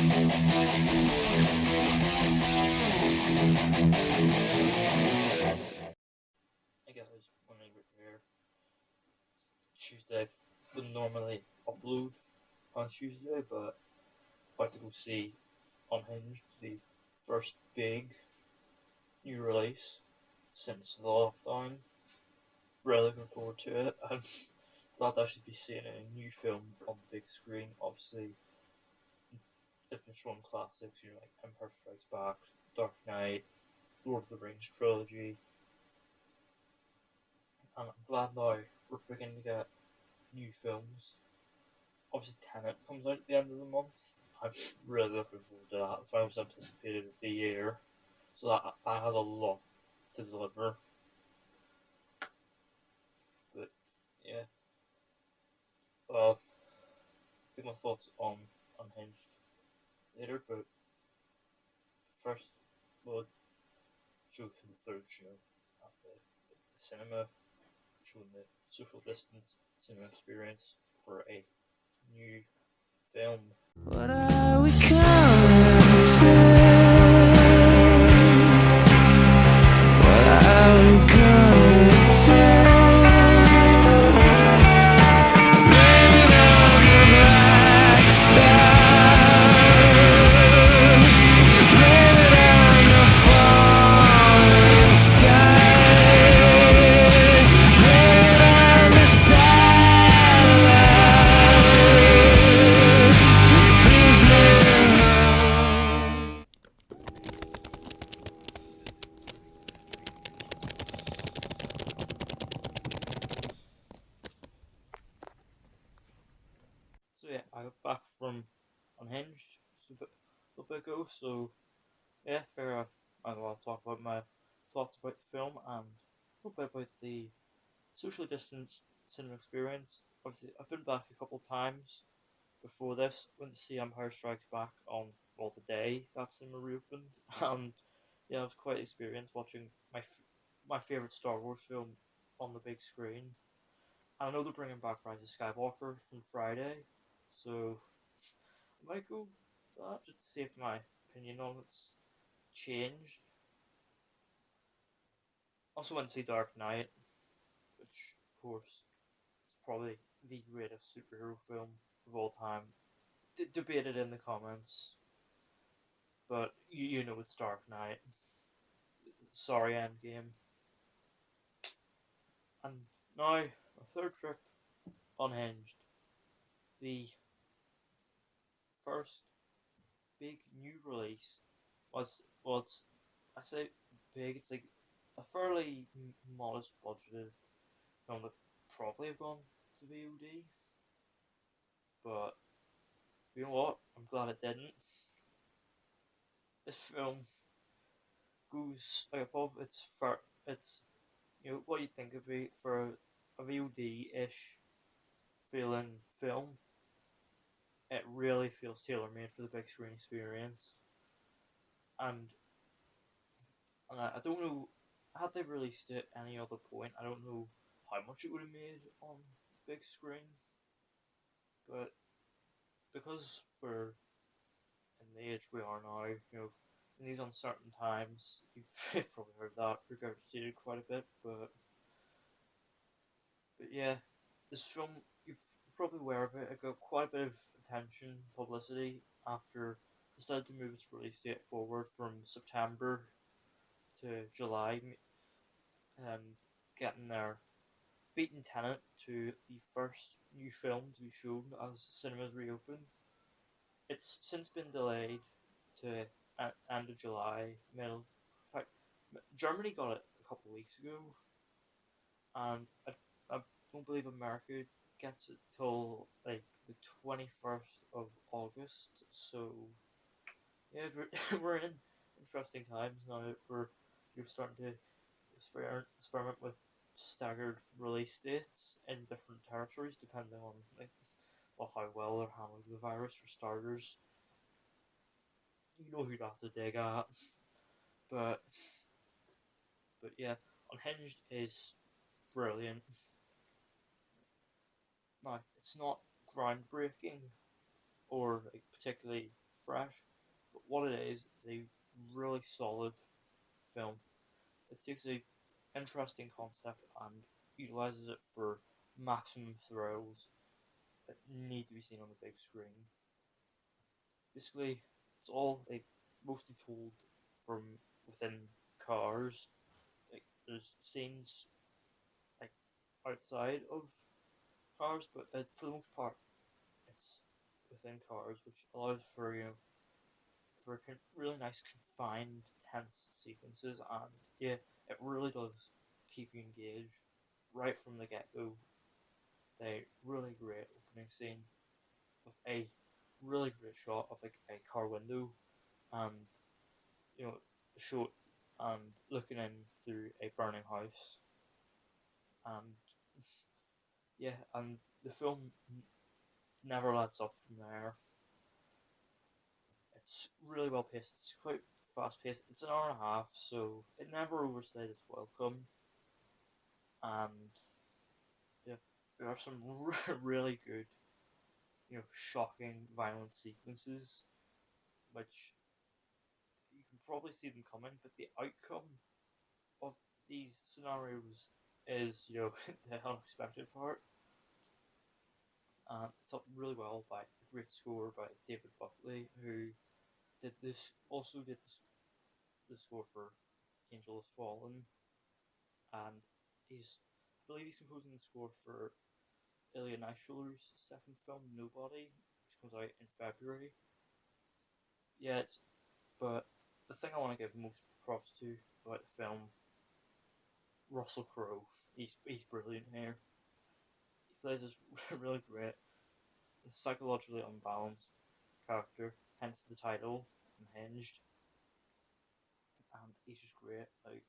I guess when I prepare Tuesday, wouldn't normally upload on Tuesday, but about to go see Unhinged, the first big new release since the lockdown. Really looking forward to it. I'm glad I should be seeing a new film on the big screen. Obviously, they've been showing classics, like Empire Strikes Back, Dark Knight, Lord of the Rings trilogy, and I'm glad now we're beginning to get new films. Obviously, Tenet comes out at the end of the month. I'm really looking forward to that. It's my most anticipated of the year, so that has a lot to deliver. But yeah, well, I'll get my thoughts on Unhinged later. But first, we'll show for the third show at the cinema, showing the social distance cinema experience for a new film. What are we coming to? What are we gonna do? Blame it on the black star. Blame it on the falling sky. Blame it on the satellite. Please live on. So yeah, I got back from Unhinged just a bit ago, so yeah, fair enough. I will talk about my thoughts about the film and a little bit about the socially distanced cinema experience. Obviously, I've been back a couple of times before this. Went to see Empire Strikes Back on, well, the day that cinema reopened, and yeah, it was quite an experience watching my favorite Star Wars film on the big screen. And I know they're bringing back Rise of Skywalker from Friday, so I might go to that just to see if my opinion on it's changed. Also went to see Dark Knight, which of course is probably the greatest superhero film of all time. Debated in the comments, but you know it's Dark Knight. Sorry, Endgame. And now a third trip, Unhinged, the first big new release. Was I say big? It's like a fairly modest budgeted film that probably have gone to VOD, but you know what? I'm glad it didn't. This film goes above its what you think of it for a VOD-ish feeling film. It really feels tailor-made for the big screen experience, and I don't know, had they released it any other point, I don't know how much it would have made on big screen, but because we're in the age we are now, in these uncertain times, you've probably heard that regurgitated quite a bit, but yeah, this film, you're probably aware of it, it got quite a bit of attention, publicity, after it decided to move its release date forward from September to July, and getting there, beating Tenet to the first new film to be shown as cinemas reopen. It's since been delayed to end of July, middle. In fact, Germany got it a couple of weeks ago, and I don't believe America gets it till like the 21st of August. So yeah, we're in interesting times now. You're starting to experiment with staggered release dates in different territories depending on how well they're handling the virus. For starters, you know who to have to dig at, but yeah, Unhinged is brilliant. Now, it's not groundbreaking or like particularly fresh. But what it is a really solid film. It takes a interesting concept and utilizes it for maximum thrills that need to be seen on the big screen. Basically, it's all like mostly told from within cars. Like there's scenes like outside of cars, but for the most part, it's within cars, which allows for for really nice confined tense sequences, and yeah, it really does keep you engaged right from the get go. They really great opening scene with a really great shot of like a car window and you know show and looking in through a burning house and yeah and the film never lets up from there. It's really well paced. It's quite fast paced. It's an hour and a half, so it never overstayed its welcome. And yeah, there are some really good, shocking, violent sequences, which you can probably see them coming. But the outcome of these scenarios is, the unexpected part. And it's up really well by a great score by David Buckley, who did the score for Angel Has Fallen, and I believe he's composing the score for Ilya Naishuler's second film, Nobody, which comes out in February. Yeah, but the thing I want to give most props to about the film, Russell Crowe. He's brilliant here. He plays this really great, psychologically unbalanced character, hence the title, Unhinged, and he's just great. Like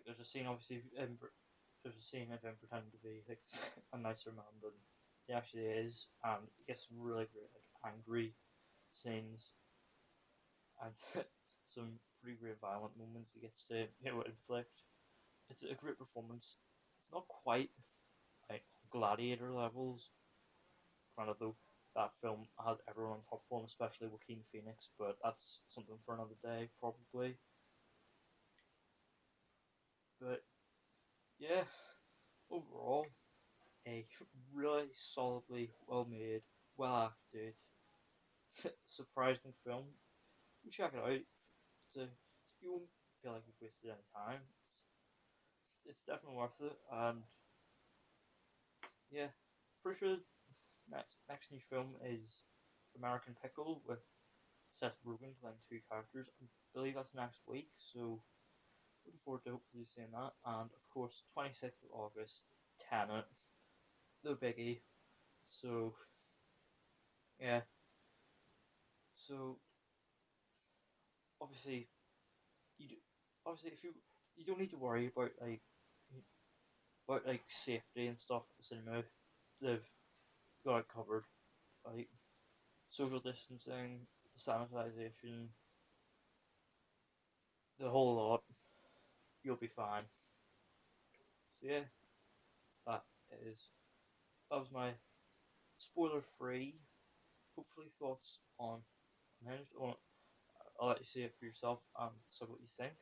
there's a scene obviously there's a scene of him pretending to be like a nicer man than he actually is, and he gets some really great like angry scenes and some pretty great violent moments he gets to inflict. It's a great performance. It's not quite like Gladiator levels. Granted though, that film had everyone on top form, especially Joaquin Phoenix, but that's something for another day probably. But yeah, overall, a really solidly well made, well acted, surprising film. You check it out. You won't feel like you've wasted any time. It's definitely worth it. And yeah, pretty sure next new film is American Pickle with Seth Rogen playing two characters. I believe that's next week. So looking forward to hopefully seeing that. And of course, 26th of August, Tenet, the biggie. So yeah, so obviously you do, obviously if you don't need to worry about like safety and stuff at the cinema. They've got it covered. Like social distancing, sanitization, the whole lot. You'll be fine. So yeah, that is that was my spoiler free. Hopefully thoughts on Unhinged. I'll let you see it for yourself and see what you think.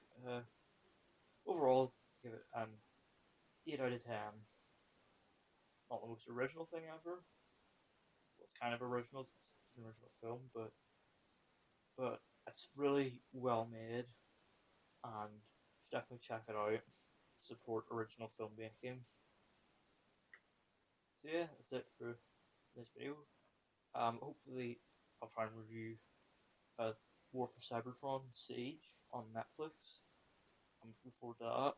Overall, give it an 8 out of 10. Not the most original thing ever. Well, it's kind of original. It's an original film, but it's really well made, and you should definitely check it out. Support original filmmaking. So yeah, that's it for this video. Hopefully, I'll try and review War for Cybertron Siege on Netflix. I'm looking forward to that.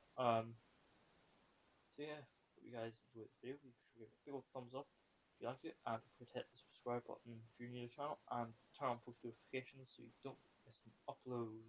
So yeah, hope you guys enjoyed the video. You should give it a big old thumbs up if you liked it, and don't forget to hit the subscribe button if you're new to the channel, and turn on post notifications so you don't miss an upload.